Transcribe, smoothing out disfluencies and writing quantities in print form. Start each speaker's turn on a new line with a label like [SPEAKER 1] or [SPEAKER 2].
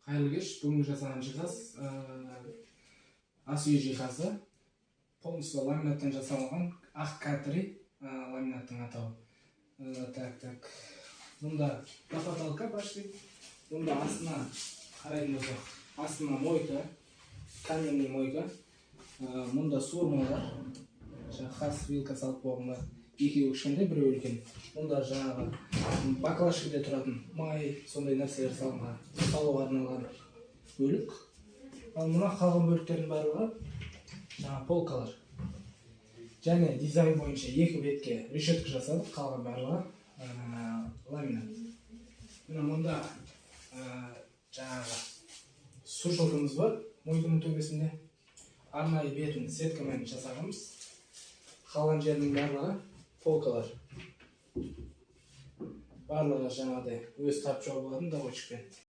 [SPEAKER 1] Қайырлы кеш. Бүгінгі жасаған жиһаз ас үй жиһазы. Полностью ламинаттан жасалған ақ катри ламинаттың атауы. Так. Мұнда лопаталка почти. Мұнда астына қарайтын болсақ, астына мойка, каменный мойка. Мұнда суырмалар. Хас вилка салып қойғандар. Екеуі кішкентай, біреуі үлкен. Мұнда жаңағы баклажкада тұратын май, сондай нәрселер салынған, салуға арналған бөлік. Ал мына қалған бөліктердің барлығы жаңа полкалар. Және дизайн бойынша екі бетке решетка жасадық, қалған барлығы ламинат. Мұнда жаңағы сушилкамыз бар, мойдың төбесінде. Арнайы бетін сеткамен жасағанбыз. Қалған жердің барлығы полкалар. Барлығы жаңағыдай өз тап жауабыларын доводчикпен.